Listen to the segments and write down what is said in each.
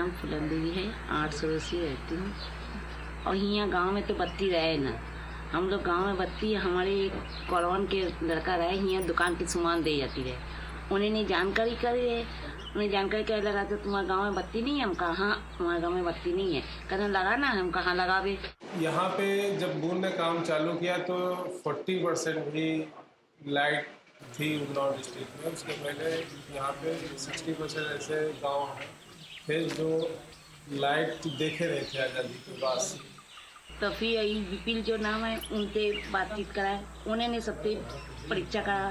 नाम फुलन देवी है, 800 से रहती हूँ। और यहाँ गांव में तो बत्ती रहे ना, हम लोग गांव में बत्ती हमारे कौरवन के लड़का रहे, यहाँ दुकान की सामान दे जाती रहे। उन्हें जानकारी करे है, उन्हें जानकारी क्या लगा तो तुम्हारे गांव में बत्ती नहीं है? हम कहा हाँ हमारे गांव में बत्ती नहीं है। कहने लगा ना, हम कहाँ लगावे। यहाँ पे जब बूंद ने काम चालू किया तो 40% ही लाइट थी उन्नाव डिस्ट्रिक्ट में। उसके पहले यहाँ पे 60% ऐसे गांव थे जो लाइट देखे रहे थे आज़ादी के बाद से। तो फिर यही विपिल जो नाम है उनसे बातचीत कराए, उन्होंने सबसे परीक्षा करा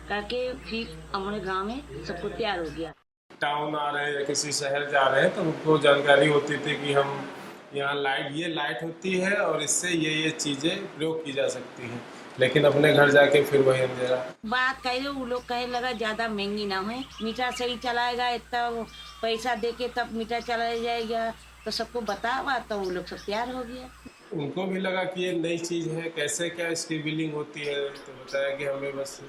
करके फिर हमारे गांव में सबको तैयार हो गया। टाउन आ रहे हैं या किसी शहर जा रहे हैं तो उनको जानकारी होती थी कि हम यहाँ ये लाइट होती है और इससे ये चीज़ें प्रयोग की जा सकती हैं, लेकिन अपने घर जाके फिर वही अंधेरा। बात कह रहे वो लोग कहे लगा ज़्यादा महंगी ना हो, मीटर सही चलाएगा, इतना पैसा दे के तब मीटर चलाया जाएगा। तो सबको बतावा तो वो लोग सब तैयार हो गया। उनको भी लगा कि ये नई चीज़ है, कैसे क्या इसकी बिलिंग होती है। तो बताया कि हमें बस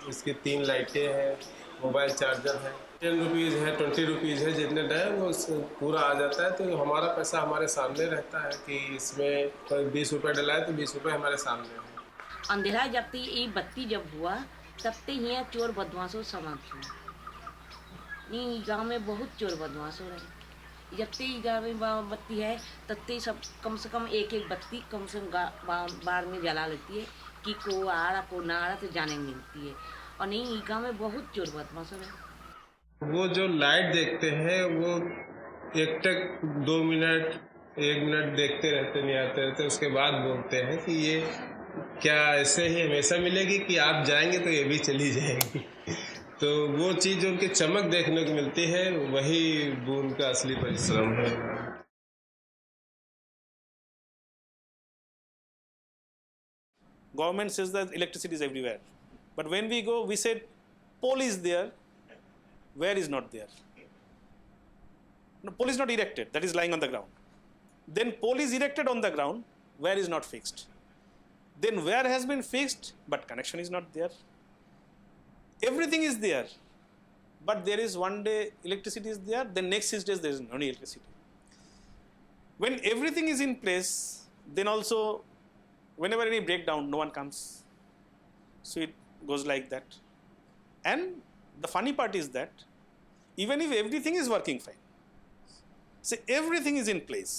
इसकी 3 लाइटें हैं, मोबाइल चार्जर है, 10 रुपीज़ है, 20 रुपीज़ है, जितने टाइम वो पूरा आ जाता है। तो हमारा पैसा हमारे सामने रहता है कि इसमें 20 रुपये डलाए तो 20 रुपये हमारे सामने है। अंधेरा जब तक ये बत्ती जब हुआ तब तक यहाँ चोर बदमाशों समाप्त हुआ। नहीं गाँव में बहुत चोर बदमाश हो रहे। जब तक गाँव में बत्ती है तब तक सब कम से कम एक बत्ती कम से कम बार में जला लेती है कि को आ रहा को ना आ रहा तो जाने मिलती है। और नहीं गाँव में बहुत चोर बदमाश हो रहे। वो जो लाइट देखते हैं वो एक तक 2 मिनट 1 मिनट देखते रहते, नहीं आते रहते, उसके बाद बोलते हैं कि ये क्या ऐसे ही हमेशा मिलेगी कि आप जाएंगे तो ये भी चली जाएगी। तो वो चीज़ उनकी चमक देखने को मिलती है, वही बूंद का असली परिश्रम है। Government says that electricity is everywhere, but when we go, we said pole is there. Where is not there? No, pole is not erected. That is lying on the ground. Then pole is erected on the ground. Where is not fixed? Then where has been fixed, but connection is not there. Everything is there, but there is one day electricity is there. Then next 6 days there is no electricity. When everything is in place, then also whenever any breakdown, no one comes. So it goes like that. And the funny part is that even if everything is working fine, say everything is in place,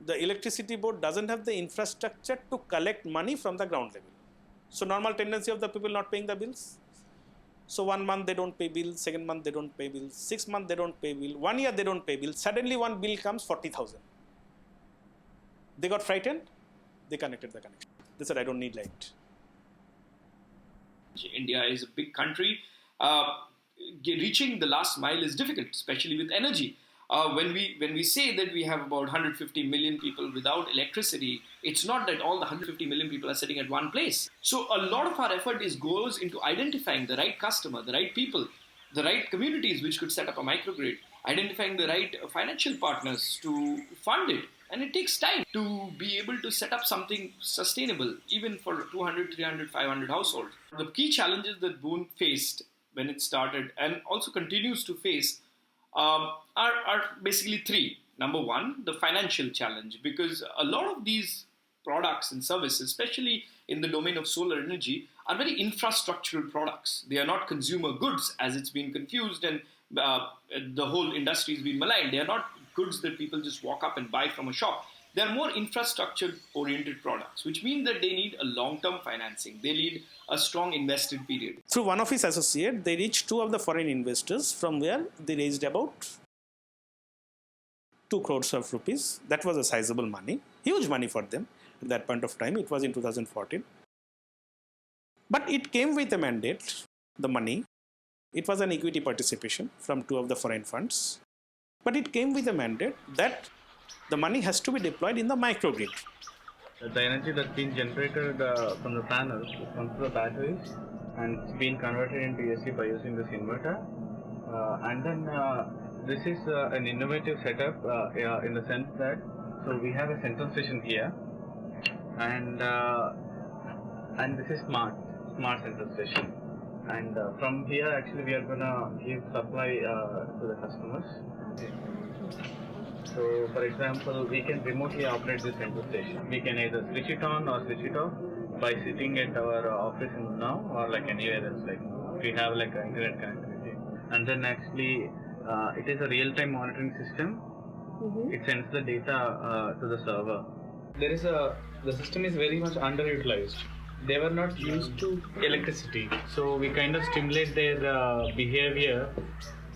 the electricity board doesn't have the infrastructure to collect money from the ground level. So normal tendency of the people not paying the bills. So 1 month they don't pay bill, 2nd month they don't pay bill, 6 months they don't pay bill, 1 year they don't pay bill. Suddenly one bill comes 40,000. They got frightened, they connected the connection. They said, I don't need light. India is a big country. Reaching the last mile is difficult, especially with energy. When we say that we have about 150 million people without electricity, it's not that all the 150 million people are sitting at one place. So a lot of our effort goes into identifying the right customer, the right people, the right communities which could set up a microgrid, identifying the right financial partners to fund it. And it takes time to be able to set up something sustainable, even for 200, 300, 500 households. The key challenges that Boon faced when it started and also continues to face are basically 3. Number 1, the financial challenge, because a lot of these products and services, especially in the domain of solar energy, are very infrastructural products. They are not consumer goods, as it's been confused, and the whole industry has been maligned. They are not goods that people just walk up and buy from a shop. They are more infrastructure-oriented products, which means that they need a long-term financing. They need a strong invested period. Through one of his associates, they reached 2 of the foreign investors, from where they raised about 2 crores of rupees. That was a sizable money, huge money for them at that point of time. It was in 2014. But it came with a mandate, the money. It was an equity participation from 2 of the foreign funds. But it came with a mandate that the money has to be deployed in the microgrid. The energy that's been generated from the panels comes to the batteries and it's been converted into AC by using this inverter. And then this is an innovative setup in the sense that so we have a central station here, and this is smart central station. and from here actually we are gonna give supply to the customers. So for example, we can remotely operate this central station. We can either switch it on or switch it off by sitting at our office in Unnao or like anywhere else. Like we have like internet connectivity, and then actually it is a real-time monitoring system. It sends the data to the server. The system is very much underutilized. They were not used to electricity, so we kind of stimulate their behavior.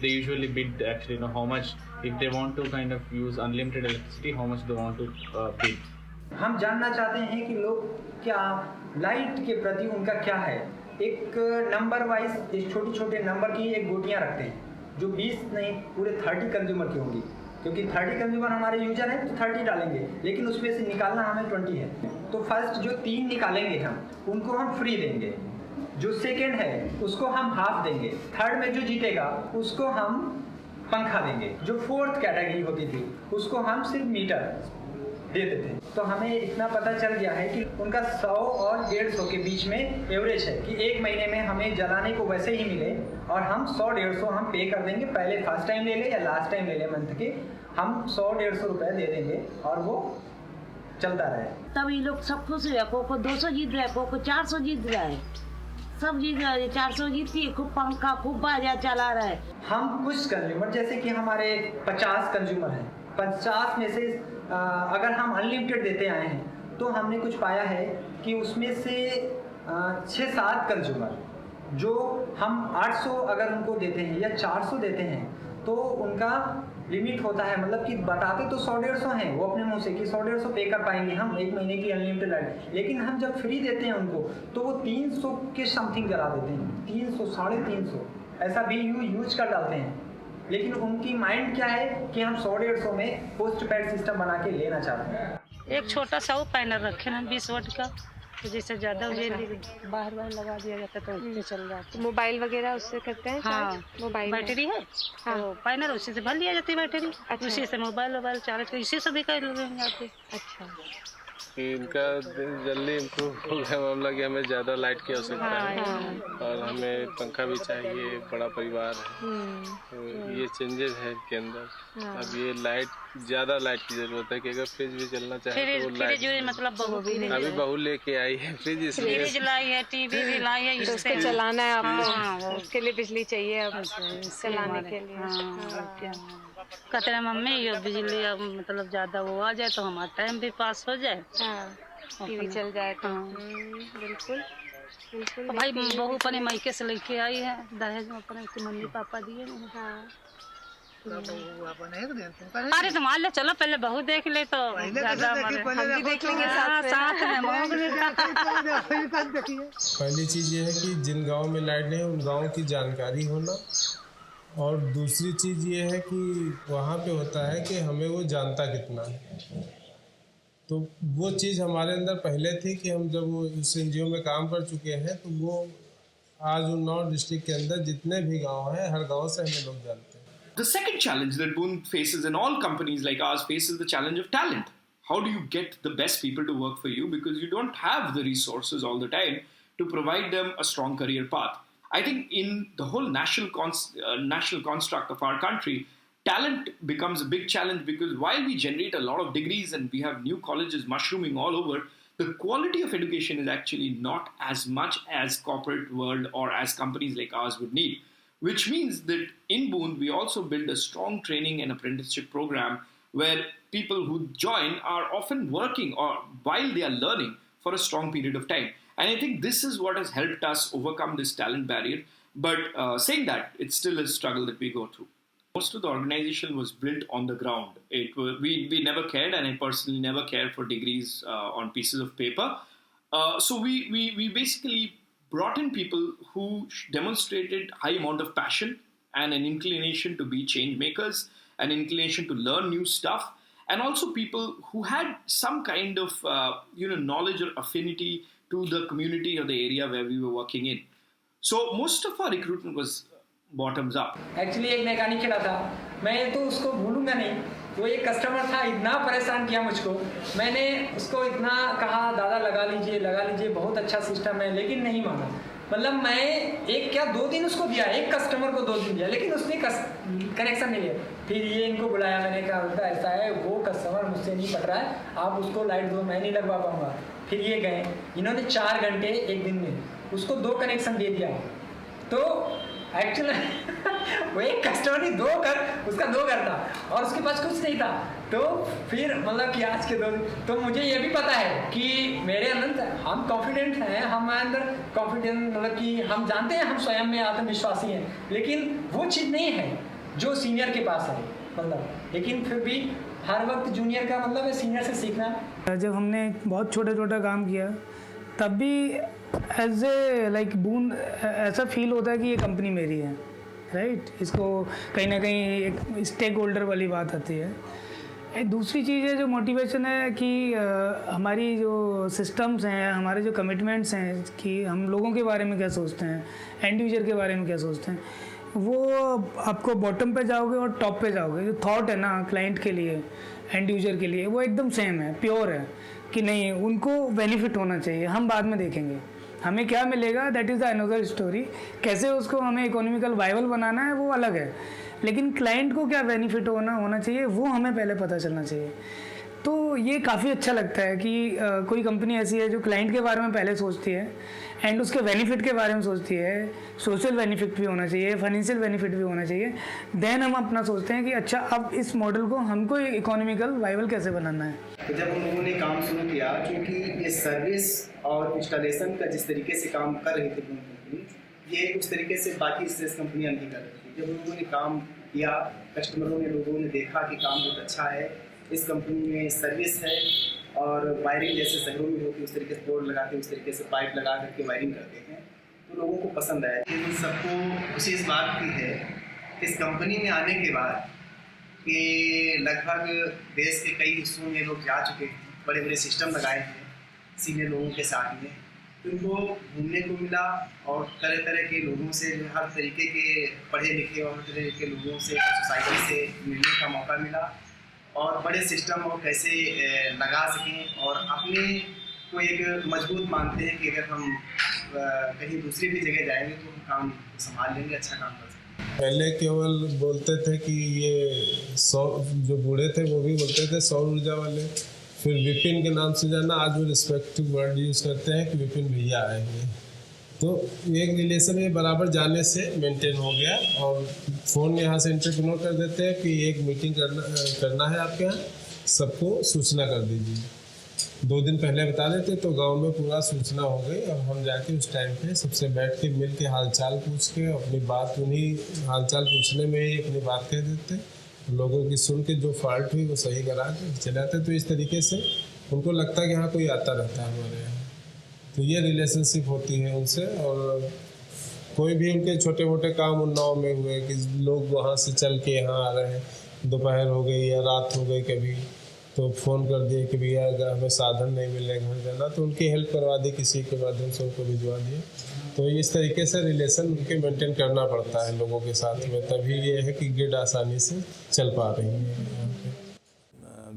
They usually bid actually, how much, if they want to kind of use unlimited electricity, how much they want to bid. हम जानना चाहते हैं कि लोग क्या light के प्रति उनका क्या है। एक नंबर वाइज एक छोटे नंबर की एक गोटियां रखते हैं जो 20 नहीं पूरे 30 कंज्यूमर की होंगी, क्योंकि 30 कंज्यूमर हमारे यूजर हैं तो 30 डालेंगे, लेकिन उसमें से निकालना हमें 20 है। तो फर्स्ट जो 3 निकालेंगे हम उनको हम फ्री देंगे, जो सेकेंड है उसको हम हाफ देंगे, थर्ड में जो जीतेगा उसको हम पंखा देंगे, जो फोर्थ कैटेगरी होती थी उसको हम सिर्फ मीटर देते थे। तो हमें इतना पता चल गया है कि उनका 100 और 150 के बीच में एवरेज है कि एक महीने में हमें जलाने को वैसे ही मिले और हम 100-150 हम पे कर देंगे, पहले फर्स्ट टाइम ले ले या लास्ट टाइम ले ले मंथ के, हम 100-150 रुपए दे देंगे और वो चलता रहे। तब ये लोग सब खुश हुए, को 200 जीत रहा है, को 400 जीत रहा है, सब जीत रहा है। 400 जीती है, खूब पंखा खूब बाजा चला रहा है। हम कुछ कंज्यूमर जैसे कि हमारे 50 कंज्यूमर हैं, 50 में से अगर हम अनलिमिटेड देते आए हैं तो हमने कुछ पाया है कि उसमें से 6-7 कंज्यूमर जो हम 800 अगर उनको देते हैं या 400 देते हैं तो उनका लिमिट होता है, मतलब कि बताते तो 100-150 हैं वो अपने मुंह से कि 100-150 पे कर पाएंगे हम एक महीने की अनलिमिटेड लाइट, लेकिन हम जब फ्री देते हैं उनको तो वो 300 के समथिंग जला देते हैं, 300 350 ऐसा भी यूज कर डालते हैं। लेकिन उनकी माइंड क्या है कि हम 100-150 में पोस्ट पेड सिस्टम बना के लेना चाहते हैं। एक छोटा सा वो पैनल रखे ना 20 वाट का, तो जैसे ज़्यादा बाहर लगा दिया जाता है तो उससे चल जाता है। मोबाइल वगैरह उससे करते हैं? हाँ, मोबाइल बैटरी है तो पैनल उसी से भर लिया जाती है बैटरी। अच्छा। उसी से मोबाइल चार्ज कर इसी से भी कर जाते। अच्छा, कि इनका जल्दी इम्प्रूव हो गया मामला कि हमें ज़्यादा लाइट की आवश्यकता है और हमें पंखा भी चाहिए, बड़ा परिवार है, तो ये चेंजेस है इनके अंदर। अब ये ज़्यादा लाइट की ज़रूरत है कि अगर फ्रिज भी चलना चाहे तो वो लाइट मतलब अभी बहू लेके आई है फ्रिज, इसलिए फ्रिज लाई है, टीवी भी लाई है, तो उसको चलाना है आपको, उसके लिए बिजली चाहिए अब चलाने के लिए। कहते हैं मम्मी ये बिजली अब मतलब ज़्यादा वो आ जाए तो हमारा टाइम भी पास हो जाए, टीवी चल जाए तो। बिल्कुल तो भाई बहू अपने मायके से लेके आई है, दहेज में अपने मम्मी पापा दिए। अरे तो मान ले चलो पहले बहू देख ले तो ज़्यादा हम भी देख लेंगे साथ में। पहली चीज़ ये है कि जिन गाँव में लाइट नहीं है उन गाँव की जानकारी होना, और दूसरी चीज़ ये है कि वहाँ पे होता है कि हमें वो जानता कितना है। तो वो चीज़ हमारे अंदर पहले थी कि हम जब वो इस NGO में काम कर चुके हैं तो वो आज उन्नाव डिस्ट्रिक्ट के अंदर जितने भी गांव हैं हर गांव से हमें लोग जानते हैं। The second challenge that Boon faces and all companies like ours faces the challenge of talent. How do you get the best people to work for you because you don't have the resources all the time to provide them a strong career path? I think in the whole national construct of our country, talent becomes a big challenge because while we generate a lot of degrees and we have new colleges mushrooming all over, the quality of education is actually not as much as corporate world or as companies like ours would need. Which means that in Boon, we also build a strong training and apprenticeship program where people who join are often working or while they are learning for a strong period of time. And I think this is what has helped us overcome this talent barrier. But saying that, it's still a struggle that we go through. Most of the organization was built on the ground. We never cared, and I personally never cared for degrees on pieces of paper. So we basically brought in people who demonstrated high amount of passion and an inclination to be change makers, an inclination to learn new stuff, and also people who had some kind of knowledge or affinity to the community or the area where we were working in. So most of our recruitment was bottoms up. Actually एक mechanic खड़ा था, मैं तो उसको भूलूंगा नहीं। वो एक कस्टमर था, इतना परेशान किया मुझको। मैंने उसको इतना कहा दादा लगा लीजिए बहुत अच्छा सिस्टम है, लेकिन नहीं माना। मतलब मैं एक क्या 2 दिन उसको दिया, एक कस्टमर को 2 दिन दिया, लेकिन उसने कनेक्शन नहीं लिया। फिर ये इनको बुलाया, मैंने कहा उनका ऐसा है, वो कस्टमर मुझसे नहीं पट रहा है, आप उसको लाइट दो, मैं नहीं लगवा पाऊंगा। फिर ये गए, इन्होंने 4 घंटे एक दिन में उसको 2 कनेक्शन दे दिया। तो एक्चुअली वो एक कस्टमर नहीं, 2 घर, उसका 2 घर था और उसके पास कुछ नहीं था। तो फिर मतलब कि आज के 2 दिन, तो मुझे ये भी पता है कि मेरे अंदर हम कॉन्फिडेंट हैं, हमारे अंदर कॉन्फिडेंस मतलब कि हम जानते हैं हम स्वयं में आत्मविश्वासी हैं, लेकिन वो चीज़ नहीं है जो सीनियर के पास है मतलब। लेकिन फिर भी हर वक्त जूनियर का मतलब है सीनियर से सीखना। जब हमने बहुत छोटा छोटा काम किया तब भी एज ए लाइक बूंद ऐसा फील होता है कि ये कंपनी मेरी है, राइट। इसको कहीं ना कहीं एक स्टेक होल्डर वाली बात आती है। एक दूसरी चीज़ है जो मोटिवेशन है कि हमारी जो सिस्टम्स हैं, हमारे जो कमिटमेंट्स हैं कि हम लोगों के बारे में क्या सोचते हैं, एंड यूजर के बारे में क्या सोचते हैं, वो आपको बॉटम पे जाओगे और टॉप पे जाओगे, जो थॉट है ना क्लाइंट के लिए, एंड यूजर के लिए, वो एकदम सेम है, प्योर है कि नहीं उनको बेनिफिट होना चाहिए, हम बाद में देखेंगे हमें क्या मिलेगा, that is the another story. कैसे उसको हमें इकोनॉमिकल वाइबल बनाना है वो अलग है, लेकिन क्लाइंट को क्या बेनिफिट होना चाहिए वो हमें पहले पता चलना चाहिए। तो ये काफ़ी अच्छा लगता है कि कोई कंपनी ऐसी है जो क्लाइंट के बारे में पहले सोचती है एंड उसके बेनिफिट के बारे में सोचती है, सोशल बेनिफिट भी होना चाहिए, फाइनेंशियल बेनिफिट भी होना चाहिए। देन हम अपना सोचते हैं कि अच्छा अब इस मॉडल को हमको इकोनॉमिकल वाइबल कैसे बनाना है। तो जब उन लोगों ने काम शुरू किया, क्योंकि ये सर्विस और इंस्टॉलेशन का जिस तरीके से काम कर रही थी कंपनी, ये उस तरीके से बाकी स्ट्रेस कंपनियाँ नहीं कर रही थी। जब उन लोगों ने काम किया, कस्टमरों ने, लोगों ने देखा कि काम बहुत अच्छा है, इस कंपनी में सर्विस है और वायरिंग जैसे शहरों में होती है उस तरीके से बोर्ड लगा के, उस तरीके से पाइप लगा करके वायरिंग करते हैं, तो लोगों को पसंद आया। लेकिन सबको खुशी इस बात की है कि इस कंपनी में आने के बाद कि लगभग देश के कई हिस्सों में लोग जा चुके हैं, बड़े बड़े सिस्टम लगाए हैं सीनियर लोगों के साथ में, तो उनको घूमने को मिला और तरह तरह के लोगों से, हर तरीके के पढ़े लिखे और हर तरह के लोगों से, सोसाइटी से मिलने का मौका मिला और बड़े सिस्टम और कैसे लगा सकें और अपने को एक मजबूत मानते हैं कि अगर हम कहीं दूसरी भी जगह जाएंगे तो हम काम संभाल लेंगे, अच्छा काम कर सकते। पहले केवल बोलते थे कि ये जो बूढ़े थे वो भी बोलते थे सौर ऊर्जा वाले, फिर विपिन के नाम से जाना, आज वो रिस्पेक्टिव वर्ड यूज़ करते हैं कि विपिन भैया आएंगे। तो एक रिलेशन में बराबर जाने से मेंटेन हो गया और फ़ोन यहाँ से इंटरव्यू कर देते हैं कि एक मीटिंग करना है आपके यहाँ, सबको सूचना कर दीजिए। 2 दिन पहले बता देते तो गांव में पूरा सूचना हो गई। अब हम जाके उस टाइम पे सबसे बैठ के मिल के हालचाल पूछ के अपनी बात, उन्हीं हालचाल पूछने में ही अपनी बात कह देते, लोगों की सुन के जो फॉल्ट हुई वो सही करा के चले आते। तो इस तरीके से उनको लगता है कि हाँ कोई आता रहता है हमारे यहाँ, तो ये रिलेशनशिप होती है उनसे। और कोई भी उनके छोटे मोटे काम उन्नाव में हुए कि लोग वहाँ से चल के यहाँ आ रहे हैं, दोपहर हो गई या रात हो गई कभी, तो फ़ोन कर दिए कि भैया अगर हमें साधन नहीं मिल रहे घर जाना, तो उनकी हेल्प करवा दी, किसी के माध्यम से उनको भिजवा दिए। तो इस तरीके से रिलेशन उनके मेंटेन करना पड़ता है लोगों के साथ में, तभी ये है कि ग्रिड आसानी से चल पा रही है यहाँ पे।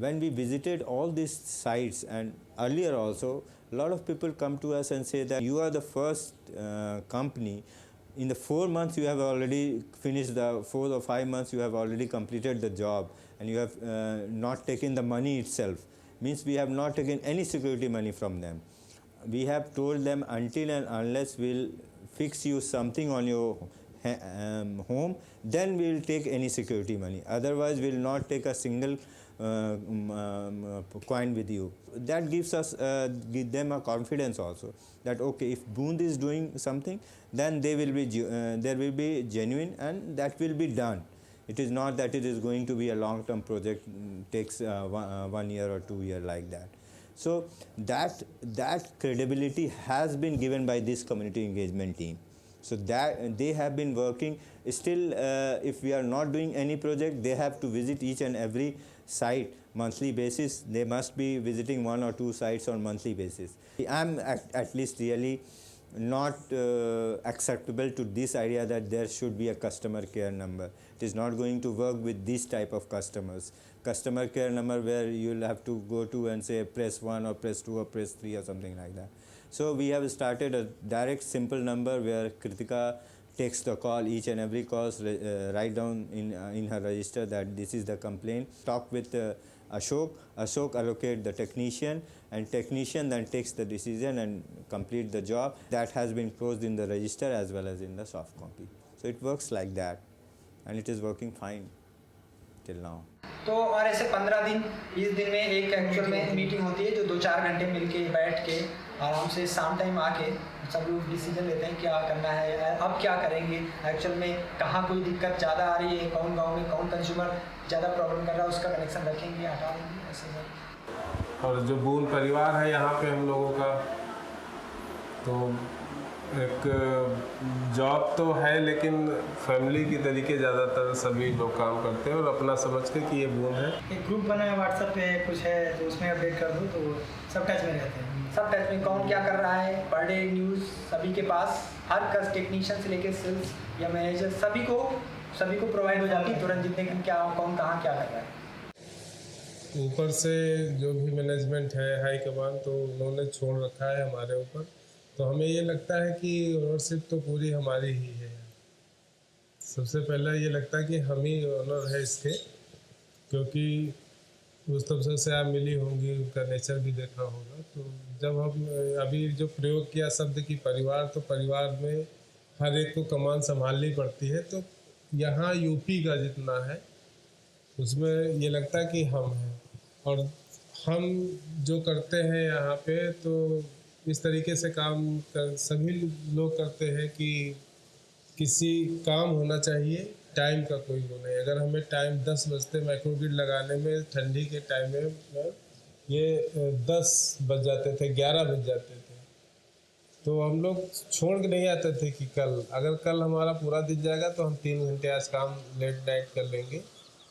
When we visited all these sites and earlier also, a lot of people come to us and say that you are the first company. In the 4 months you have already finished, the 4 or 5 months you have already completed the job, and you have not taken the money itself. Means we have not taken any security money from them. We have told them until and unless we'll fix you something on your home, then we will take any security money. Otherwise we will not take a single coin with you. That gives us give them a confidence also that okay, if Boond is doing something, then they will be there will be genuine and that will be done. It is not that it is going to be a long-term project, takes 1 year or 2 years like that. So that credibility has been given by this community engagement team. So that they have been working. Still, if we are not doing any project, they have to visit each and every site monthly basis. They must be visiting 1 or 2 sites on monthly basis. I am at least really not acceptable to this idea that there should be a customer care number. It is not going to work with this type of customers. Customer care number where you'll have to go to and say press 1 or press 2 or press 3 or something like that. So we have started a direct simple number where Kritika takes the call, each and every call, write down in her register that this is the complaint. Talk with Ashok. Ashok allocate the technician, and technician then takes the decision and complete the job. That has been closed in the register as well as in the soft copy. So it works like that, and it is working fine till now. तो और ऐसे 15 दिन 20 दिन में एक actual में meeting होती है जो 2-4 घंटे मिलके बैठ के आराम से शाम टाइम आके सब लोग डिसीजन लेते हैं क्या करना है, अब क्या करेंगे, एक्चुअल में कहाँ कोई दिक्कत ज़्यादा आ रही है, कौन गांव में कौन कंज्यूमर ज़्यादा प्रॉब्लम कर रहा है, उसका कनेक्शन रखेंगे, हटा देंगे, ऐसे सब। और जो बूंद परिवार है यहाँ पे हम लोगों का, तो एक जॉब तो है लेकिन फैमिली की तरीके ज़्यादातर सभी लोग काम करते हैं और अपना समझ के कि ये बूंद है। एक ग्रुप बना है व्हाट्सएप पे, कुछ है तो उसमें अपडेट कर दो तो सब टच में रहते हैं, सब टच में कौन क्या कर रहा है, पर डे न्यूज़ सभी के पास, हर कस टेक्नीशियन से लेकर सेल्स या मैनेजर सभी को प्रोवाइड हो जाती है तुरंत, जितने क्या कौन कहाँ क्या कर रहा है। ऊपर से जो भी मैनेजमेंट है, हाई कमान, तो उन्होंने छोड़ रखा है हमारे ऊपर, तो हमें ये लगता है कि ओनरशिप तो पूरी हमारी ही है। सबसे पहला ये लगता है कि हम ही ओनर है इसके, क्योंकि उस तबसे से आप मिली होंगी, उनका नेचर भी देखा होगा। तो जब हम अभी जो प्रयोग किया शब्द की परिवार, तो परिवार में हर एक को कमान संभालनी पड़ती है, तो यहाँ यूपी का जितना है उसमें ये लगता है कि हम हैं, और हम जो करते हैं यहाँ पे तो इस तरीके से काम सभी लोग करते हैं कि किसी काम होना चाहिए, टाइम का कोई वो नहीं। अगर हमें टाइम 10 बजते माइक्रोग्रिड लगाने में ठंडी के टाइम में ये 10 बज जाते थे, 11 बज जाते थे, तो हम लोग छोड़ के नहीं आते थे कि कल हमारा पूरा दिन जाएगा तो हम 3 घंटे आज काम लेट नाइट कर लेंगे।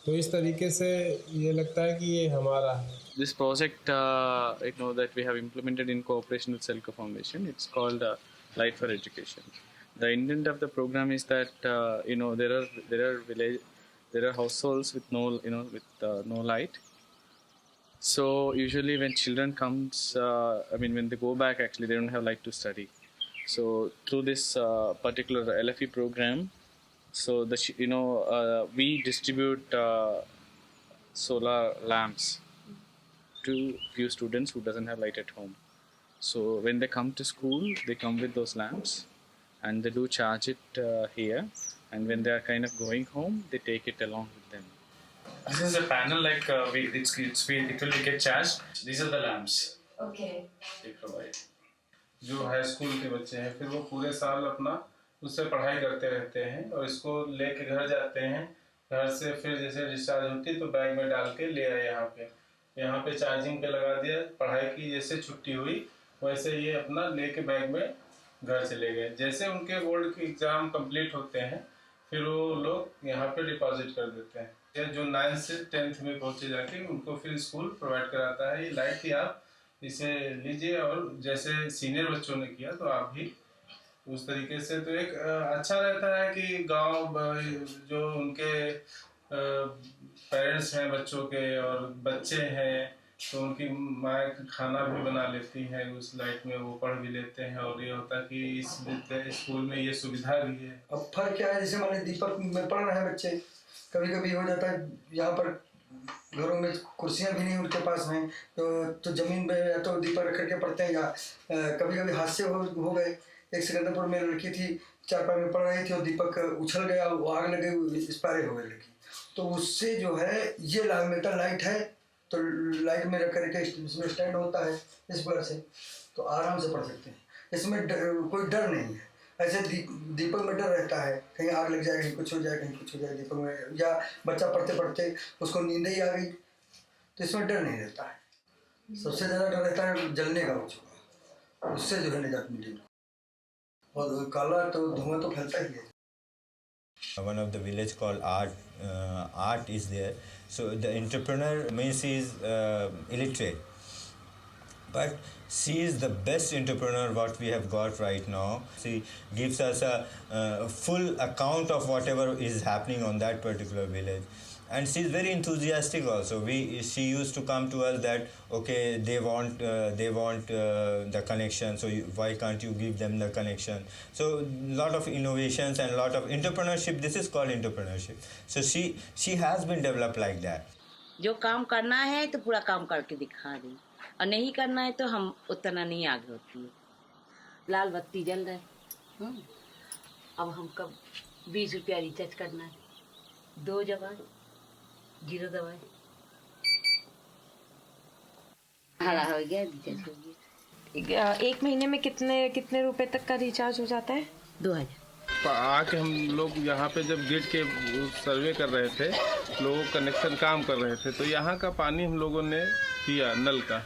तो इस तरीके से ये लगता है कि ये हमारा है। This project, that we have implemented in cooperation with Selco Foundation, it's called Light for Education. The intent of the program is that there are households with no light. So usually when children comes, when they go back, actually they don't have light to study. So through this particular LFE program, so we distribute solar lamps to few students who doesn't have light at home. So when they come to school, they come with those lamps and they do charge it here, and when they are kind of going home, they take it along with them. This is a panel it will get charged. These are the lamps. Okay. They provide. जो high school के बच्चे हैं फिर वो पूरे साल अपना उससे पढ़ाई करते रहते हैं और इसको लेके घर जाते हैं। घर से फिर जैसे डिस्चार्ज होती तो बैग में डाल के ले आए यहाँ पे चार्जिंग पे लगा दिया। पढ़ाई की जैसे छुट्टी हुई वैसे ये अपना लेके बैग में घर चले गए। जैसे उनके बोर्ड के एग्ज़ाम कंप्लीट होते हैं फिर वो लोग यहाँ पे डिपॉजिट कर देते हैं। जो 9th से 10th में पहुँचे जाके उनको फिर स्कूल प्रोवाइड कराता है। ये लाइट थी, आप इसे लीजिए और जैसे सीनियर बच्चों ने किया तो आप भी उस तरीके से। तो एक अच्छा रहता है कि गांव जो उनके पेरेंट्स हैं बच्चों के और बच्चे हैं तो उनकी माँ खाना भी बना लेती हैं उस लाइट में, वो पढ़ भी लेते हैं। और ये होता है कि इस स्कूल में ये सुविधा भी है। अब फर्क क्या है, जैसे मान लीजिए दीपक में पढ़ रहे हैं बच्चे, कभी कभी हो जाता है यहाँ पर घरों में कुर्सियाँ भी नहीं उनके पास हैं तो ज़मीन पे या तो दीपक रख करके पढ़ते हैं, या कभी कभी हादसे हो गए। एक सिकंदरपुर में लड़की थी, चारपाई में पढ़ रही थी और दीपक उछल गया, वो आग लग गई, एक्सपायर हो गई लड़की। तो उससे जो है ये लाभ मिलता, लाइट है तो लाइट में रख करके इसमें स्टैंड होता है, इस वजह से तो आराम से पढ़ सकते हैं। इसमें कोई डर नहीं है। ऐसे दीपक में डर रहता है, कहीं आग लग जाए, कहीं कुछ हो जाए, कहीं कुछ हो जाए दीपक में, या बच्चा पढ़ते पढ़ते उसको नींद ही आ गई, तो इसमें डर नहीं रहता है। सबसे ज़्यादा डर रहता है जलने का बच्चों का, उससे जो है निजात मिलेगी। और काला तो धुआं तो फैलता ही है। One of the village called Art is there. So the entrepreneur means she is illiterate, but she is the best entrepreneur what we have got right now. She gives us a full account of whatever is happening on that particular village, and she's very enthusiastic also. She used to come to us that okay, they want the connection, so why can't you give them the connection? So lot of innovations and lot of entrepreneurship. This is called entrepreneurship. So she has been developed like that. जो काम करना है तो पूरा काम करके दिखा दें, और नहीं करना है तो हम उतना नहीं आगे होती है। लाल बत्ती जल रहा है, अब हम कब 20 रुपया रिचार्ज करना है, 2 दवाई 0 दवाई हरा हो गया, रिचार्ज हो गया। एक महीने में कितने रुपए तक का रिचार्ज हो जाता है? 2000। आके हम लोग यहाँ पे जब गेट के सर्वे कर रहे थे, लोगों कनेक्शन काम कर रहे थे, तो यहाँ का पानी हम लोगों ने किया नल का,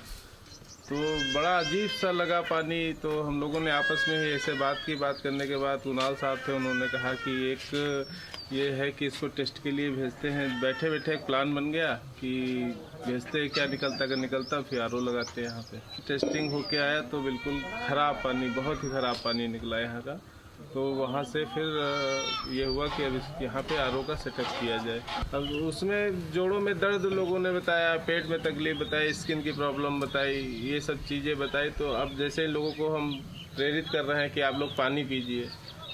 तो बड़ा अजीब सा लगा पानी। तो हम लोगों ने आपस में ही ऐसे बात करने के बाद कुणाल साहब थे, उन्होंने कहा कि एक ये है कि इसको टेस्ट के लिए भेजते हैं। बैठे बैठे एक प्लान बन गया कि भेजते हैं, क्या निकलता, अगर निकलता फिर आरओ लगाते हैं यहाँ पे। टेस्टिंग होके आया तो बिल्कुल ख़राब पानी, बहुत ही ख़राब पानी निकला यहाँ का। तो वहाँ से फिर ये हुआ कि अब यहाँ पे आरओ का सेटअप किया जाए। अब उसमें जोड़ों में दर्द लोगों ने बताया, पेट में तकलीफ बताई, स्किन की प्रॉब्लम बताई, ये सब चीज़ें बताई। तो अब जैसे लोगों को हम प्रेरित कर रहे हैं कि आप लोग पानी पीजिए,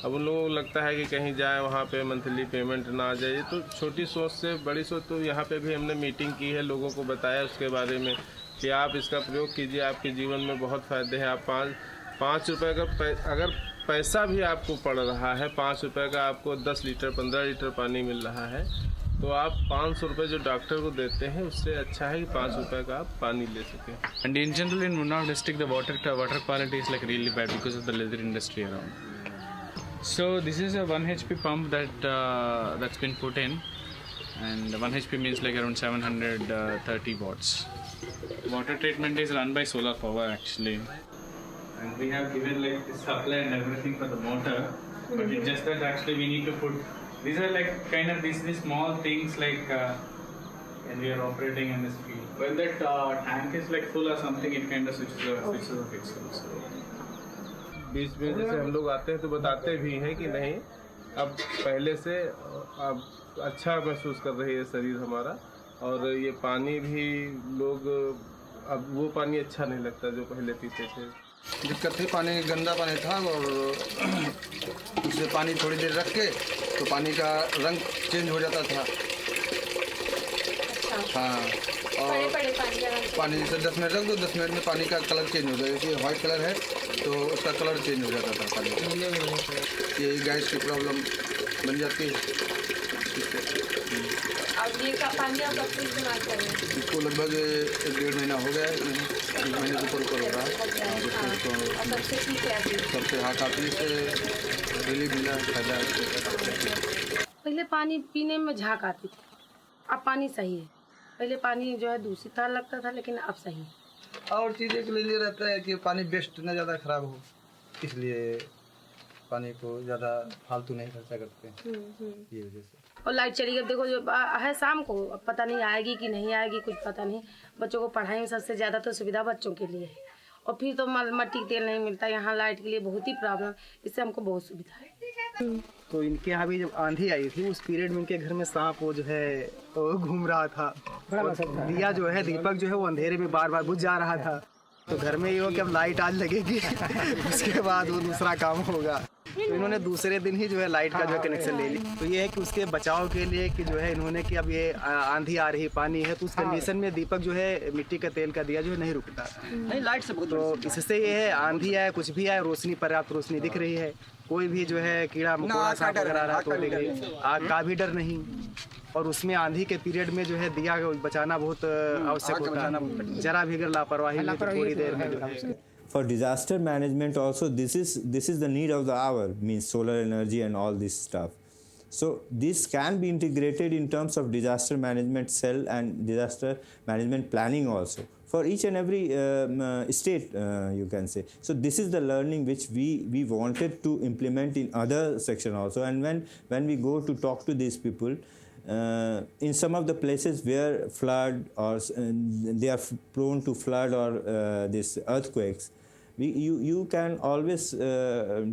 अब उन लोगों को लगता है कि कहीं जाए वहाँ पे मंथली पेमेंट ना आ जाए। तो छोटी सोच से बड़ी सोच, तो यहाँ पे भी हमने मीटिंग की है, लोगों को बताया उसके बारे में कि आप इसका प्रयोग कीजिए, आपके जीवन में बहुत फ़ायदे हैं। आप 5 रुपये का अगर पैसा भी आपको पड़ रहा है, 5 रुपये का आपको 10 लीटर 15 लीटर पानी मिल रहा है, तो आप 500 रुपये जो डॉक्टर को देते हैं उससे अच्छा है कि 5 रुपये का आप पानी ले सकें। And in general in Munnar district the water quality is like really bad because of the leather industry around. So this is a 1 HP pump that's been put in, and 1 HP means like around 730 watts. Water treatment is run by solar power actually, and we have given like the supply and everything for the motor, but it's just that actually we need to put, these are like kind of these small things like when we are operating in this field. When that tank is like full or something, it kind of switches off itself. So बीच में जैसे हम लोग आते हैं तो बताते भी हैं कि नहीं, अब पहले से अब अच्छा महसूस कर रही है शरीर हमारा, और ये पानी भी लोग अब वो पानी अच्छा नहीं लगता जो पहले पीते थे। दिक्कत थी, पानी गंदा पानी था, और उससे पानी थोड़ी देर रख के तो पानी का रंग चेंज हो जाता था। हाँ, और पानी जैसे 10 मिनट रख दो, 10 मिनट में पानी का कलर चेंज हो जाएगा। जैसे वाइट कलर है तो उसका कलर चेंज हो जाता था पानी का। ये गैस की प्रॉब्लम बन जाती है। अब ये का पानी आप कब से इस्तेमाल कर रहे हैं? इसको लगभग 1.5 महीना हो गया है, 1 महीने के ऊपर हो रहा है। सबसे ठीक है अभी? सबसे हाँ, काफ़ी से रिलीफ मिला, फायदा। पहले पानी पीने में झाग आती थी, अब पानी सही है। पहले पानी जो है दूषित था लगता था, लेकिन अब सही है। और चीज़ें के लिए रहता है कि पानी वेस्ट ना ज़्यादा ख़राब हो, इसलिए पानी को ज़्यादा फालतू नहीं खर्चा करते हैं, ये वजह से। और लाइट चली गई, देखो जो है शाम को, अब पता नहीं आएगी कि नहीं आएगी, कुछ पता नहीं। बच्चों को पढ़ाई में सबसे ज़्यादा तो सुविधा बच्चों के लिए है, और फिर तो मट्टी तेल नहीं मिलता यहाँ, लाइट के लिए बहुत ही प्रॉब्लम, इससे हमको बहुत सुविधा है। तो इनके यहाँ भी जब आंधी आई थी उस पीरियड में उनके घर में सांप वो जो है वो घूम रहा था, दिया जो है दीपक जो है वो अंधेरे में बार बार बुझ जा रहा था। तो घर में ये हो कि अब लाइट आज लगेगी उसके बाद वो दूसरा काम होगा। तो इन्होंने दूसरे दिन ही जो है लाइट का जो है कनेक्शन ले ली। तो ये है कि उसके बचाव के लिए कि जो है इन्होंने कि अब ये आंधी आ रही, पानी है, तो उस कंडीशन में दीपक जो है मिट्टी का तेल का दिया जो है नहीं रुकता, नहीं लाइट से। तो इससे ये है आंधी आए कुछ भी आए, रोशनी पर्याप्त रोशनी दिख रही है, कोई भी जो है कीड़ा मकोड़ा सांप वगैरह रहा तो दिख रही है, आग का भी डर नहीं। और उसमें आंधी के पीरियड में जो है दिया बचाना बहुत आवश्यक होता है, जरा भी अगर लापरवाही में तो थोड़ी देर में। For disaster management also, this is the need of the hour, means solar energy and all this stuff. So this can be integrated in terms of disaster management cell and disaster management planning also for each and every state, you can say. So this is the learning which we wanted to implement in other section also. And when we go to talk to these people, in some of the places where flood or they are prone to flood or these earthquakes, you can always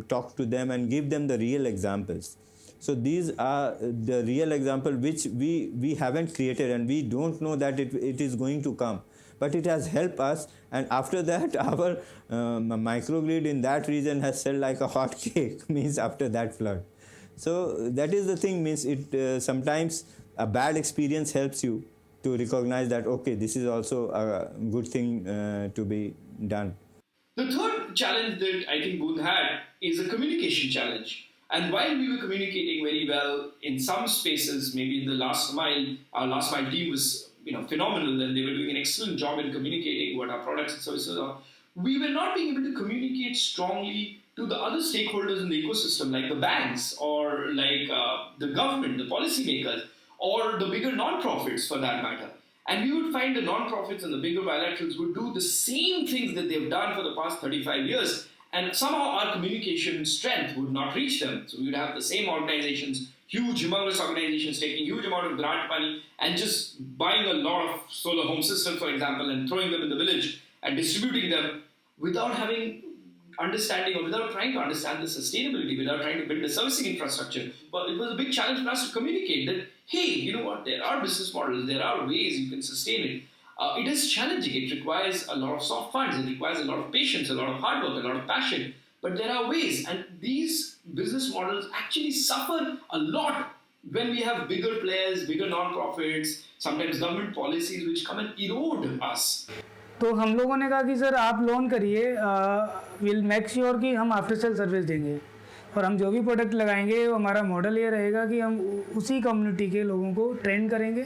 talk to them and give them the real examples. So these are the real example which we haven't created, and we don't know that it is going to come, but it has helped us. And after that, our microgrid in that region has sold like a hot cake, means after that flood. So that is the thing, means it sometimes a bad experience helps you to recognize that, okay, this is also a good thing to be done. The third challenge that I think Boon had is a communication challenge. And while we were communicating very well in some spaces, maybe in the last mile, our last mile team was phenomenal, and they were doing an excellent job in communicating what our products and services are. We were not being able to communicate strongly to the other stakeholders in the ecosystem, like the banks or like the government, the policymakers, or the bigger non-profits for that matter. And we would find the non-profits and the bigger bilaterals would do the same things that they've done for the past 35 years, and somehow our communication strength would not reach them. So we would have the same organizations, huge, humongous organizations taking huge amount of grant money and just buying a lot of solar home systems, for example, and throwing them in the village and distributing them without having understanding or without trying to understand the sustainability, without trying to build the servicing infrastructure. But it was a big challenge for us to communicate that, hey, you know what, there are business models, there are ways you can sustain it. It is challenging. It requires a lot of soft funds. It requires a lot of patience, a lot of hard work, a lot of passion. But there are ways, and these business models actually suffer a lot when we have bigger players, bigger non-profits, sometimes government policies which come and erode us. तो हम लोगों ने कहा कि sir आप loan करिए, will make sure कि हम आफ्टर सेल सर्विस देंगे, और हम जो भी प्रोडक्ट लगाएंगे वो हमारा मॉडल ये रहेगा कि हम उसी कम्युनिटी के लोगों को ट्रेन करेंगे,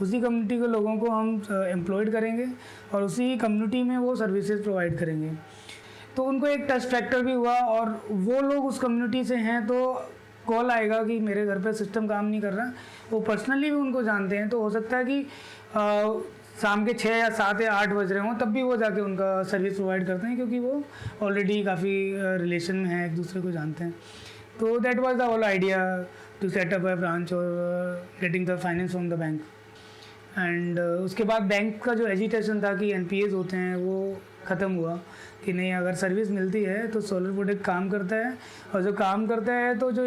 उसी कम्युनिटी के लोगों को हम एम्प्लॉयड करेंगे और उसी कम्युनिटी में वो सर्विसेज प्रोवाइड करेंगे. तो उनको एक टच फैक्टर भी हुआ, और वो लोग उस कम्युनिटी से हैं तो कॉल आएगा कि मेरे घर पे सिस्टम काम नहीं कर रहा, वो पर्सनली भी उनको जानते हैं, तो हो सकता है कि शाम के 6 या 7 या 8 बज रहे हों तब भी वो जाके उनका सर्विस प्रोवाइड करते हैं, क्योंकि वो ऑलरेडी काफ़ी रिलेशन में हैं, एक दूसरे को जानते हैं. तो that was the whole idea to set up a branch और getting the finance from the bank. And उसके बाद बैंक का जो एजिटेशन था कि NPAs होते हैं वो ख़त्म हुआ कि नहीं, अगर सर्विस मिलती है तो सोलर प्रोडक्ट काम करता है, और जो काम करता है तो जो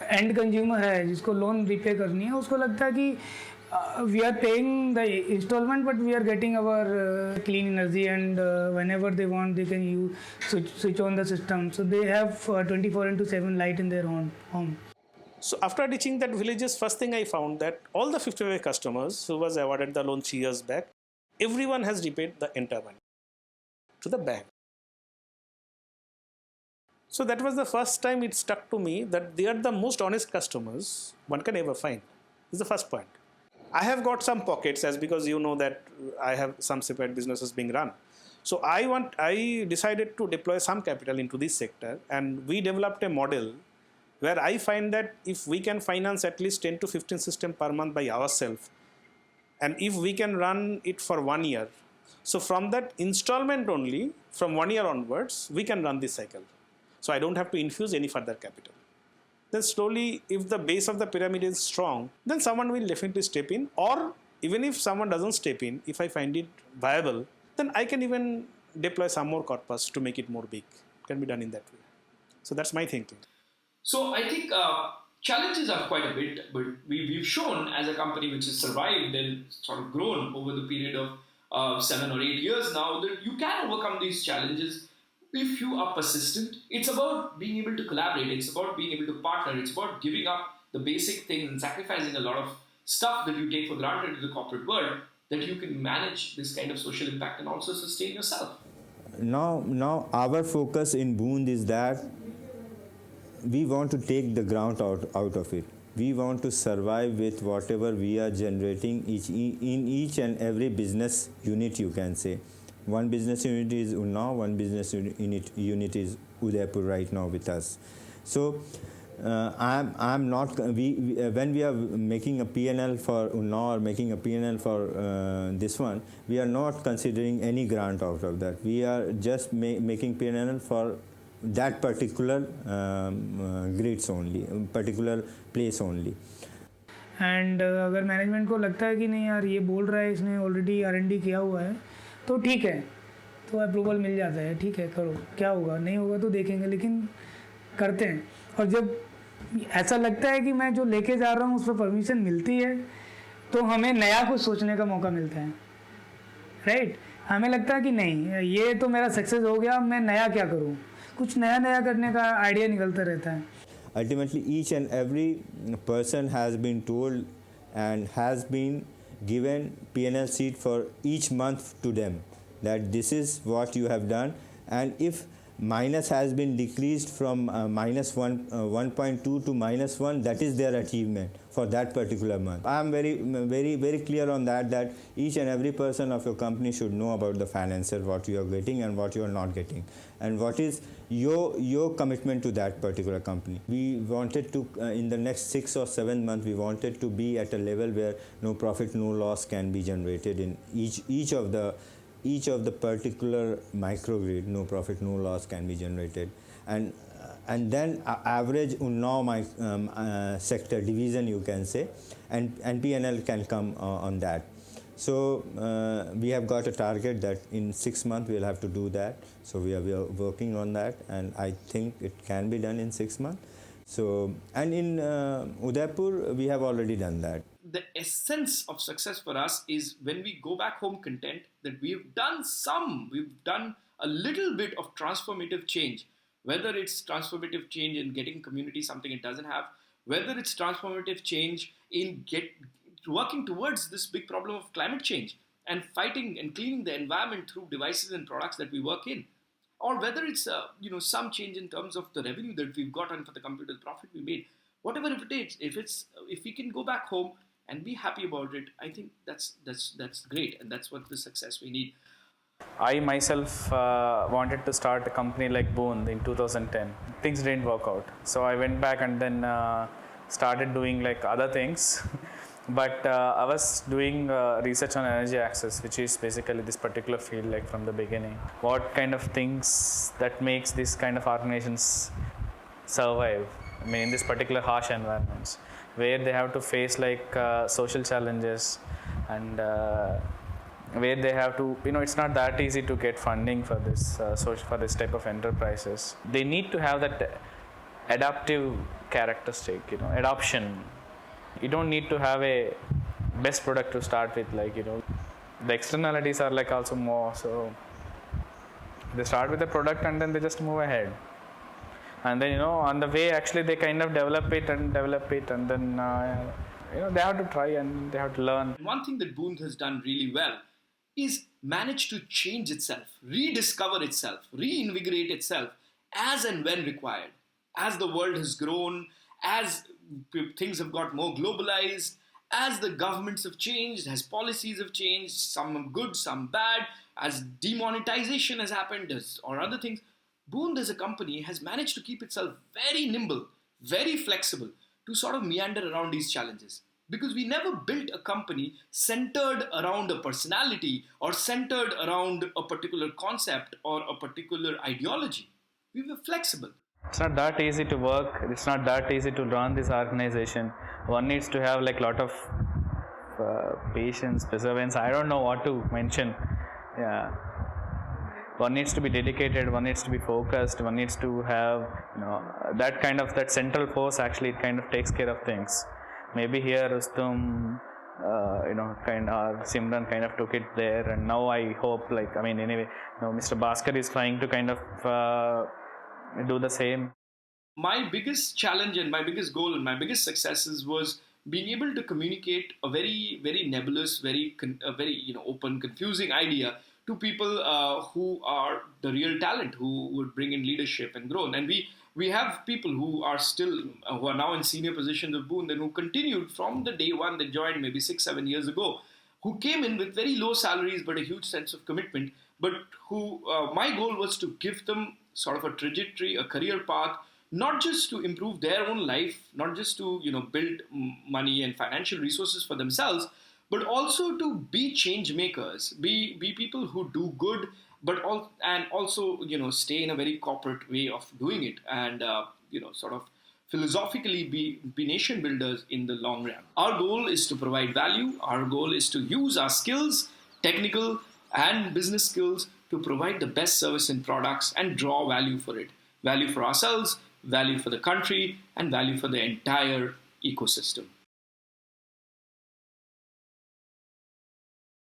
एंड कंज्यूमर है जिसको लोन रिपे करनी है उसको लगता है कि we are paying the installment, but we are getting our clean energy, and whenever they want they can use switch on the system, so they have 24/7 light in their home. So after reaching that villages, first thing I found that all the 55 customers who was awarded the loan 3 years back, everyone has repaid the entire money to the bank. So that was the first time it stuck to me that they are the most honest customers one can ever find. This is the first point. I have got some pockets, as because you know that I have some separate businesses being run. So I decided to deploy some capital into this sector, and we developed a model where I find that if we can finance at least 10 to 15 systems per month by ourselves, and if we can run it for 1 year, so from that installment only, from 1 year onwards, we can run this cycle. So I don't have to infuse any further capital. Then slowly, if the base of the pyramid is strong, then someone will definitely step in, or even if someone doesn't step in, if I find it viable, then I can even deploy some more corpus to make it more big. It can be done in that way. So that's my thinking. So I think challenges are quite a bit, but we've shown as a company which has survived and sort of grown over the period of 7 or 8 years now, that you can overcome these challenges if you are persistent. It's about being able to collaborate. It's about being able to partner. It's about giving up the basic things and sacrificing a lot of stuff that you take for granted in the corporate world, that you can manage this kind of social impact and also sustain yourself. Now our focus in Boond is that we want to take the ground out of it. We want to survive with whatever we are generating in each and every business unit, you can say. One business unit is Unnao, one business unit is Udaipur right now with us. So I'm not, when we are making a P&L for Unnao or making a P&L for this one, we are not considering any grant out of that. We are just making P&L for that particular grids only, particular place only. And अगर management को लगता है कि नहीं यार ये बोल रहा है, इसने ऑलरेडी R&D किया हुआ है, तो ठीक है, तो अप्रूवल मिल जाता है, ठीक है करो, क्या होगा नहीं होगा तो देखेंगे, लेकिन करते हैं. और जब ऐसा लगता है कि मैं जो लेके जा रहा हूँ उस पर परमिशन मिलती है तो हमें नया कुछ सोचने का मौका मिलता है, राइट। हमें लगता है कि नहीं, ये तो मेरा सक्सेस हो गया, मैं नया क्या करूँ, कुछ नया करने का आइडिया निकलता रहता है. Ultimately, each and every person has been told and has been given P&L sheet for each month to them, that this is what you have done, and if minus has been decreased from minus 1.2 to minus 1, that is their achievement for that particular month. I am very clear on that each and every person of your company should know about the finances, what you are getting and what you are not getting, and what is your commitment to that particular company. We wanted to in the next 6 or 7 months, we wanted to be at a level where no profit, no loss can be generated in each of the particular microgrid. No profit, no loss can be generated, and then average Unnao sector division, you can say, and P&L can come on that. So we have got a target that in 6 months we'll have to do that. So we are working on that, and I think it can be done in 6 months. So, and in Udaipur we have already done that. The essence of success for us is when we go back home content that we've done a little bit of transformative change, whether it's transformative change in getting community something it doesn't have, whether it's transformative change in working towards this big problem of climate change and fighting and cleaning the environment through devices and products that we work in, or whether it's some change in terms of the revenue that we've gotten for the computer, the profit we made, whatever it is, if we can go back home and be happy about it, I think that's great, and that's what the success we need. I myself wanted to start a company like Boon in 2010. Things didn't work out, so I went back and then started doing like other things. But I was doing research on energy access, which is basically this particular field, like from the beginning. What kind of things that makes this kind of organizations survive? I mean, in this particular harsh environments, where they have to face like social challenges, and where they have to, it's not that easy to get funding for this for this type of enterprises. They need to have that adaptive characteristic, adoption. You don't need to have a best product to start with, the externalities are like also more, so they start with the product and then they just move ahead, and then on the way actually they kind of develop it and then they have to try and they have to learn. One thing that Boon has done really well is manage to change itself, rediscover itself, reinvigorate itself as and when required. As the world has grown, as things have got more globalized, as the governments have changed, as policies have changed, some good, some bad, as demonetization has happened, or other things, Boon as a company has managed to keep itself very nimble, very flexible to sort of meander around these challenges. Because we never built a company centered around a personality or centered around a particular concept or a particular ideology. We were flexible. It's not that easy to work. It's not that easy to run this organization. One needs to have like a lot of patience, perseverance. I don't know what to mention. Yeah. One needs to be dedicated. One needs to be focused. One needs to have that central force. Actually, it kind of takes care of things. Maybe here Rustum, Simran kind of took it there, and now I hope Mr. Bhaskar is trying to kind of do the same. My biggest challenge and my biggest goal and my biggest successes was being able to communicate a very, very nebulous, very open, confusing idea to people who are the real talent, who would bring in leadership and growth. And we have people who are now in senior positions of Boon, and who continued from the day one they joined maybe 6-7 years ago, who came in with very low salaries but a huge sense of commitment, but who my goal was to give them sort of a trajectory, a career path, not just to improve their own life, not just to build money and financial resources for themselves, but also to be change makers, be people who do good, but also stay in a very corporate way of doing it, and sort of philosophically be nation builders in the long run. Our goal is to provide value. Our goal is to use our skills, technical and business skills, to provide the best service and products and draw value for it. Value for ourselves, value for the country, and value for the entire ecosystem.